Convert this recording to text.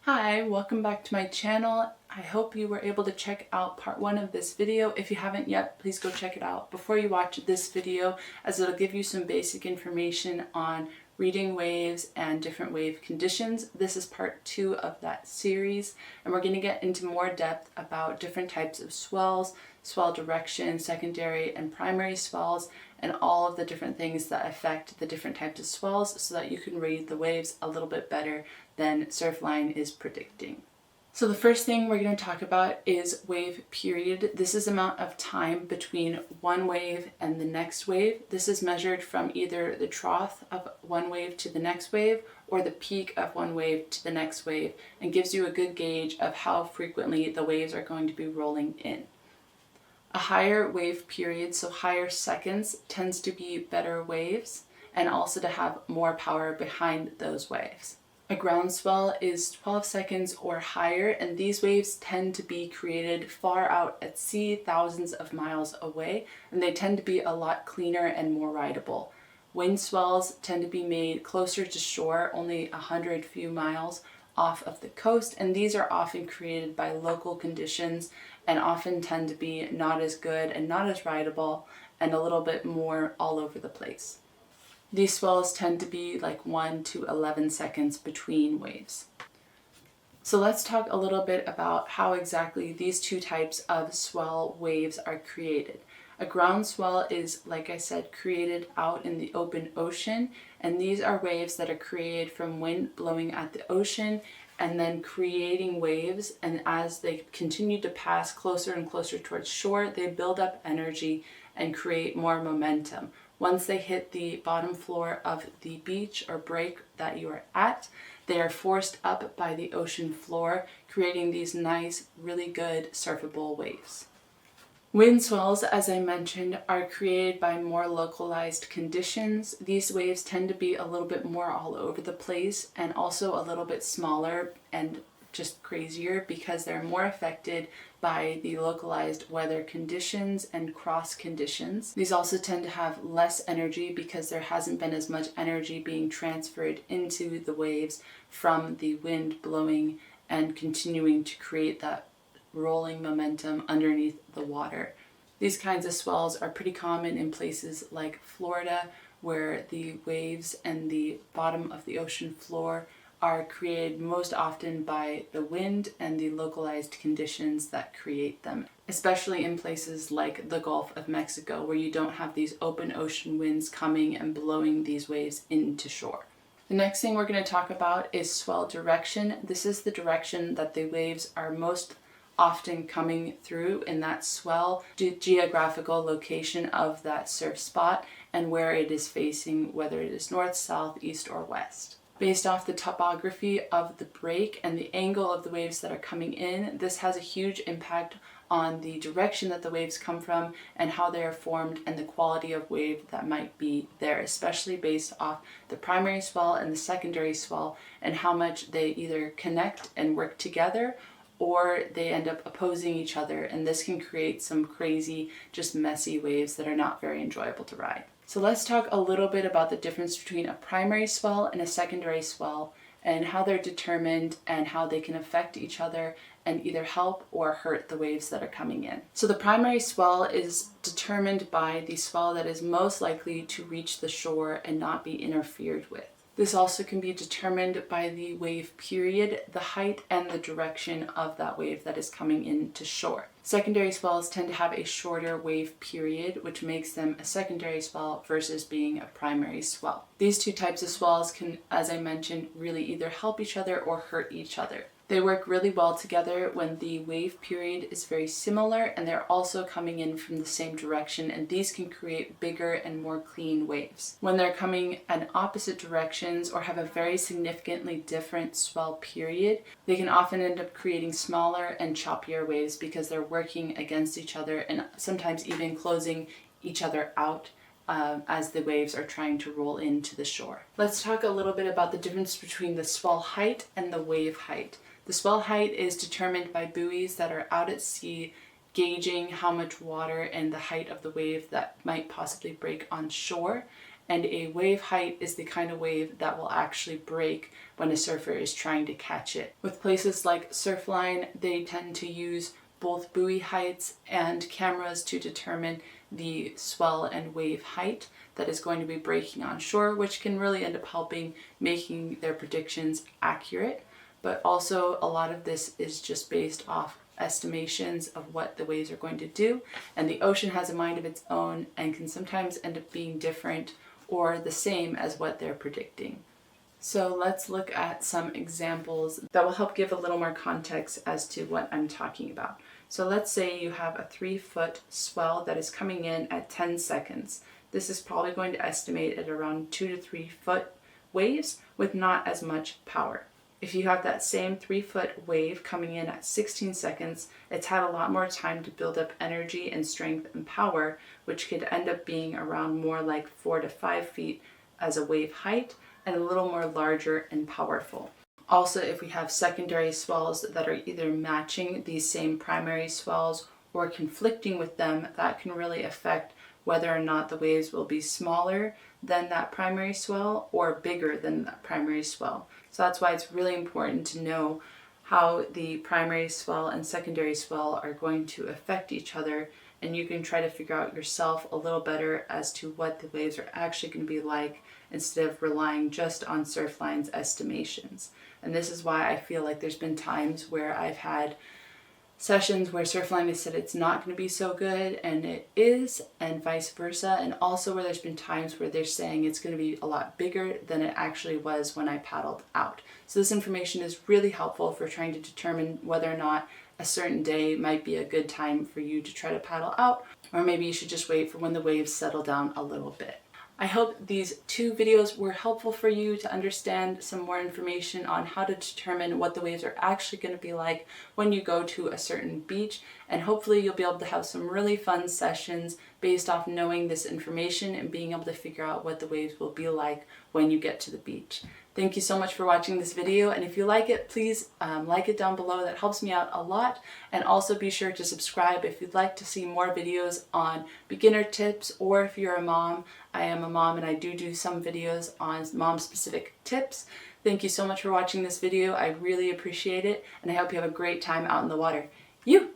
Hi, welcome back to my channel. I hope you were able to check out part 1 of this video. If you haven't yet, please go check it out before you watch this video, as it'll give you some basic information on reading waves and different wave conditions. This is part 2 of that series, and we're going to get into more depth about different types of swells, swell direction, secondary and primary swells, and all of the different things that affect the different types of swells so that you can read the waves a little bit better than Surfline is predicting. So the first thing we're going to talk about is wave period. This is the amount of time between one wave and the next wave. This is measured from either the trough of one wave to the next wave or the peak of one wave to the next wave, and gives you a good gauge of how frequently the waves are going to be rolling in. A higher wave period, so higher seconds, tends to be better waves and also to have more power behind those waves. A ground swell is 12 seconds or higher, and these waves tend to be created far out at sea, thousands of miles away, and they tend to be a lot cleaner and more rideable. Wind swells tend to be made closer to shore, only 100 few miles off of the coast, and these are often created by local conditions and often tend to be not as good and not as rideable and a little bit more all over the place. These swells tend to be like 1 to 11 seconds between waves. So let's talk a little bit about how exactly these two types of swell waves are created. A ground swell is, like I said, created out in the open ocean, and these are waves that are created from wind blowing at the ocean and then creating waves, and as they continue to pass closer and closer towards shore, they build up energy and create more momentum. Once they hit the bottom floor of the beach or break that you are at, they are forced up by the ocean floor, creating these nice, really good surfable waves. Wind swells, as I mentioned, are created by more localized conditions. These waves tend to be a little bit more all over the place and also a little bit smaller and just crazier because they're more affected by the localized weather conditions and cross conditions. These also tend to have less energy because there hasn't been as much energy being transferred into the waves from the wind blowing and continuing to create that rolling momentum underneath the water. These kinds of swells are pretty common in places like Florida, where the waves and the bottom of the ocean floor are created most often by the wind and the localized conditions that create them, especially in places like the Gulf of Mexico, where you don't have these open ocean winds coming and blowing these waves into shore. The next thing we're going to talk about is swell direction. This is the direction that the waves are most often coming through in that swell, geographical location of that surf spot and where it is facing, whether it is north, south, east, or west. Based off the topography of the break and the angle of the waves that are coming in, this has a huge impact on the direction that the waves come from and how they are formed and the quality of wave that might be there, especially based off the primary swell and the secondary swell and how much they either connect and work together or they end up opposing each other, and this can create some crazy, just messy waves that are not very enjoyable to ride. So let's talk a little bit about the difference between a primary swell and a secondary swell and how they're determined and how they can affect each other and either help or hurt the waves that are coming in. So the primary swell is determined by the swell that is most likely to reach the shore and not be interfered with. This also can be determined by the wave period, the height, and the direction of that wave that is coming into shore. Secondary swells tend to have a shorter wave period, which makes them a secondary swell versus being a primary swell. These two types of swells can, as I mentioned, really either help each other or hurt each other. They work really well together when the wave period is very similar and they're also coming in from the same direction, and these can create bigger and more clean waves. When they're coming in opposite directions or have a very significantly different swell period, they can often end up creating smaller and choppier waves because they're working against each other and sometimes even closing each other out as the waves are trying to roll into the shore. Let's talk a little bit about the difference between the swell height and the wave height. The swell height is determined by buoys that are out at sea, gauging how much water and the height of the wave that might possibly break on shore. and a wave height is the kind of wave that will actually break when a surfer is trying to catch it. With places like Surfline, they tend to use both buoy heights and cameras to determine the swell and wave height that is going to be breaking on shore, which can really end up helping making their predictions accurate. But also a lot of this is just based off estimations of what the waves are going to do, and the ocean has a mind of its own and can sometimes end up being different or the same as what they're predicting. So let's look at some examples that will help give a little more context as to what I'm talking about. So let's say you have a 3-foot swell that is coming in at 10 seconds. This is probably going to estimate at around 2 to 3 foot waves with not as much power. If you have that same 3-foot wave coming in at 16 seconds, it's had a lot more time to build up energy and strength and power, which could end up being around more like 4 to 5 feet as a wave height and a little more larger and powerful. Also, if we have secondary swells that are either matching these same primary swells or conflicting with them, that can really affect whether or not the waves will be smaller than that primary swell or bigger than that primary swell. So that's why it's really important to know how the primary swell and secondary swell are going to affect each other, and you can try to figure out yourself a little better as to what the waves are actually going to be like instead of relying just on Surfline's estimations. And this is why I feel like there's been times where I've had sessions where Surfline has said it's not going to be so good and it is, and vice versa, and also where there's been times where they're saying it's going to be a lot bigger than it actually was when I paddled out. So this information is really helpful for trying to determine whether or not a certain day might be a good time for you to try to paddle out, or maybe you should just wait for when the waves settle down a little bit. I hope these 2 videos were helpful for you to understand some more information on how to determine what the waves are actually going to be like when you go to a certain beach, and hopefully you'll be able to have some really fun sessions based off knowing this information and being able to figure out what the waves will be like when you get to the beach. Thank you so much for watching this video, and if you like it, please like it down below. That helps me out a lot. And also be sure to subscribe if you'd like to see more videos on beginner tips, or if you're a mom. I am a mom and I do some videos on mom-specific tips. Thank you so much for watching this video. I really appreciate it, and I hope you have a great time out in the water. You!